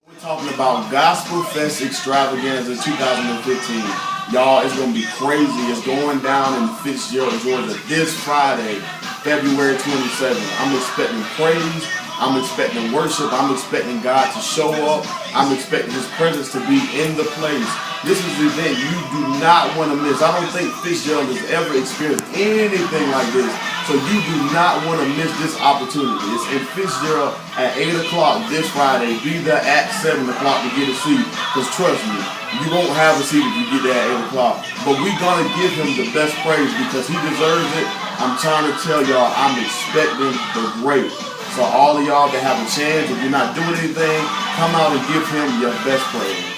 We're talking about Gospel Fest Extravaganza 2015. Y'all, it's going to be crazy. It's going down in Fitzgerald, Georgia this Friday, February 27th. I'm expecting praise. I'm expecting worship. I'm expecting God to show up. I'm expecting His presence to be in the place. This is the event you do not want to miss. I don't think Fitzgerald has ever experienced anything like this. So you do not want to miss this opportunity. It's in Fitzgerald at 8 o'clock this Friday. Be there at 7 o'clock to get a seat. Because trust me, you won't have a seat if you get there at 8 o'clock. But we're going to give Him the best praise because He deserves it. I'm trying to tell y'all, I'm expecting the great. So all of y'all that have a chance, if you're not doing anything, come out and give Him your best praise.